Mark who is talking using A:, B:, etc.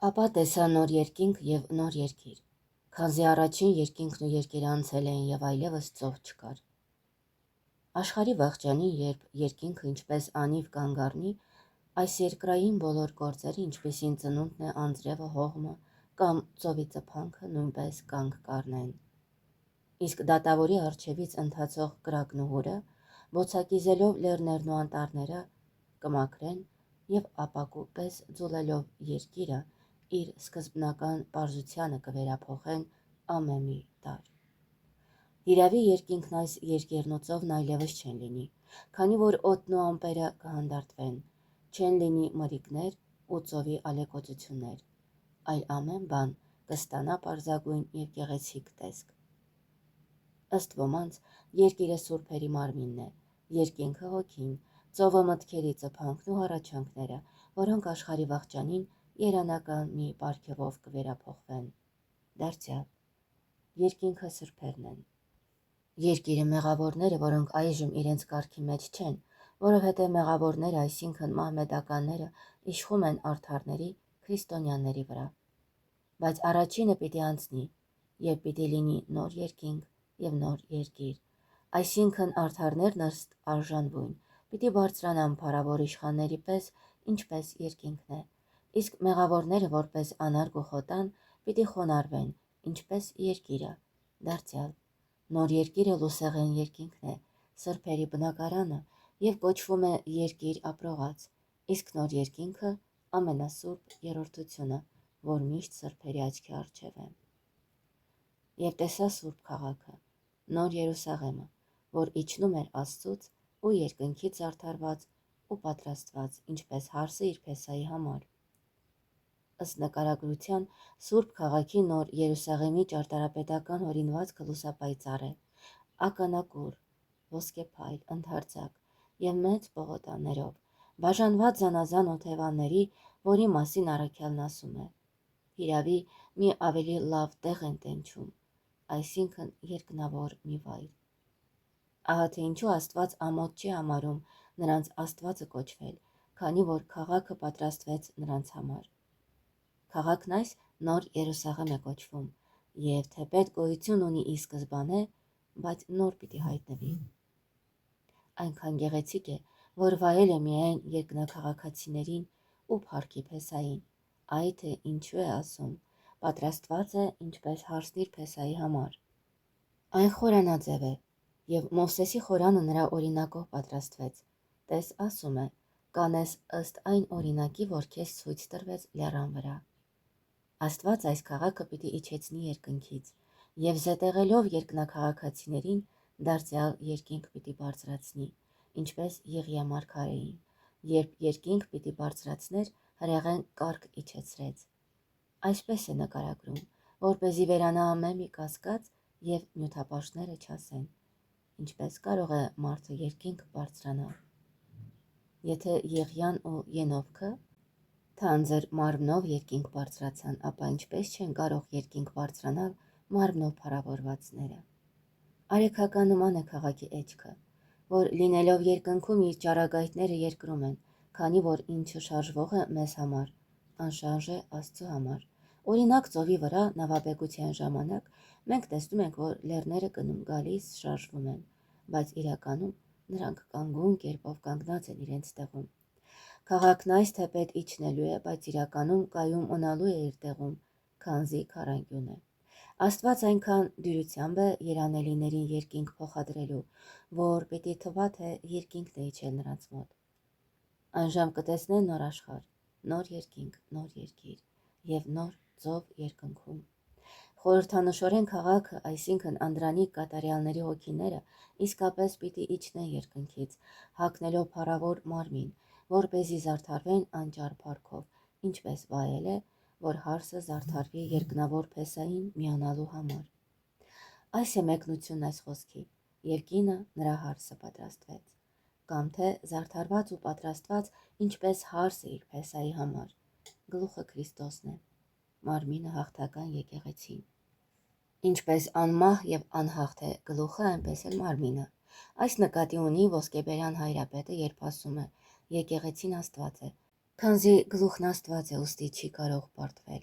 A: Ապա տեսա նոր երկինք և նոր երկիր, քանզի առաջին երկինքն ու երկիրը անցել էին և այլևս ծով չկար։ Աշխարհի վախճանին, երբ երկինքը ինչպես անիվ կանգ առնի, այս երկրային բոլոր գործերը, ինչպիսին ծնունդն է, անձրևը, հողմը կամ ծովի ծփանքը, նույնպես կանգ կառնեն։ Իսկ դատավորի առջևից ընթացող կրակն ու հուրը, բոցակիզելով լեռներն ու անտառները, կմաքրեն և ապակու պես ձուլելով երկիրը իր սկզբնական պարզությանը կվերափոխեն ամեն մի տարր։ Հիրավի երկինքն այս երկիրն ու ծովն այլևս չեն լինի, քանի որ օդն ու ամպերը կհանդարտվեն, չեն լինի մրրիկներ ու ծովի ալեկոծություններ, այլ ամեն բան կստանա պարզագույն և գեղեցիկ տեսք։ Ըստ ոմանց, երկիրը սուրբերի մարմինն է, երկինքը հոգին, ծովը մտքերի ծփանքն ու հառաչանքները, որոնք աշխարհի վախճանին երանական մի պարգևով կվերափոխվեն։ Դարձյալ, երկինքը սրբերն են։ Երկիրը մեղավորները, որոնք այժմ իրենց կարգի մեջ չեն, որովհետև մեղավորները, այսինքն մահմեդականները, իշխում են արդարների, քրիստոնյաների վրա։ Բայց առաջինը պիտի անցնի, և պիտի լինի նոր երկինք և նոր երկիր, այսինքն արդարներն ըստ արժանվույն պիտի բարձրանան փառավոր իշխանների պես, ինչպես երկինքն է, իսկ մեղավորները, որպես անարգ ու խոտան, պիտի խոնարհվեն, ինչպես երկիրը։ Դարձյալ, նոր երկիրը լուսեղեն երկինքն է, սրբերի բնակարանը և կոչվում է երկիր ապրողաց, իսկ նոր երկինքը ամենասուրբ երրորդությունը, որ միշտ սրբերի աչքի առջև է։ Եվ տեսա սուրբ քաղաքը, նոր Երուսաղեմը, որ իջնում էր Աստծուց ու երկնքից արդարված ու պատրաստված, ինչպես հարսը իր փեսայի համար։ Ըստ նկարագրության, Սուրբ քաղաքի նոր Երուսաղեմի ճարտարապետական հորինվածքը լուսապայծառ է, ականակուռ, ոսկեփայլ, ընդարձակ և մեծ պողոտաներով, բաժանված զանազան օթևանների, որի մասին առաքյալն ասում է. հիրավի մի ավելի լավ տեղ են տենչում, այսինքն երկնավոր մի վայր։ Ահա թե ինչու Աստված ամոթ չի համարում նրանց Աստվածը կոչվել, քանի որ քաղաքը պատրաստվեց նրանց համար։ Քաղաքն այս նոր Երուսաղեմ է կոչվում, և թեպետ գոյություն ունի ի սկզբանե, բայց նոր պիտի հայտնվի։ Այնքան գեղեցիկ է, որ վայել է միայն երկնաքաղաքացիներին ու փառքի փեսային, այ թե ինչու է ասում, պատրաստված է ինչպես հարսն իր փեսայի համար։ Այն խորանաձև է, և Մովսեսի խորանը նրա օրինակով պատրաստվեց, տես ասում է, կանես ըստ այն օրինակի, որ քեզ ցույց տրվեց լեռան վրա։ Աստված այս քաղաքը պիտի իջեցնի երկնքից, և զետեղելով երկնաքաղաքացիներին, դարձյալ երկինք պիտի բարձրացնի, ինչպես Եղիա մարգարեին, երբ երկինք պիտի բարձրացներ, հրեղեն կառք իջեցրեց։ Այսպես է նկարագրում, որպեսզի վերանա ամեն մի կասկած և նյութապաշտները չասեն, ինչպես կարող է մարդը երկինք բարձրանալ։ Եթե Եղիան ու Ենովքը թանձր մարմնով երկինք բարձրացան, ապա ինչպես չեն կարող երկինք բարձրանալ մարմնով փառավորվածները։ Արեգական նման է քաղաքի էջքը, որ լինելով երկնքում իր ճառագայթները երկրում են, քանի որ ինչը շարժվող է մեզ համար, անշարժ է Աստծու համար։ Օրինակ, ծովի վրա նավաբեկության ժամանակ մենք տեսնում ենք, որ լեռները գնում գալիս շարժվում են, բայց իրականում նրանք կանգուն կերպով կանգնած են իրենց տեղում։ Քաղաքն այս թեպետ իջնելու է, բայց իրականում կայուն մնալու է իր տեղում, քանզի քառանկյուն է։ Աստված այնքան դյուրությամբ է երանելիներին երկինք փոխադրելու, որ պիտի թվա, թե երկինքն է իջել նրանց մոտ։ Այժմ կտեսնեն նոր աշխարհ, նոր երկինք, նոր երկիր և նոր ծով երկնքում։ Խորհրդանշորեն քաղաքը, այսինքն անդրանիկ կատարյալների հոգիները, իսկապես պիտի իջնեն երկնքից, հագնելով փառավոր մարմին, որպեսզի զարդարվեն անճառ փառքով, ինչպես վայել է, որ հարսը զարդարվի երկնավոր փեսային միանալու համար։ Այս է մեկնությունն այս խոսքի, և կինը նրա հարսը պատրաստվեց, կամ թե զարդարված ու պատրաստված, ինչպես հարսը իր փեսայի համար, գլուխը Քրիստոսն է, մարմինը հաղթական եկեղեցին։ Ինչպես անմահ և անհաղթ է գլուխը, այնպես էլ մարմինը։ Այս նկատի ունի ոսկեբերան Հայրապետը, երբ ասում է. եկեղեցին Աստված է, Քանզի գլուխն Աստված է, ուստի չի կարող պարտվել։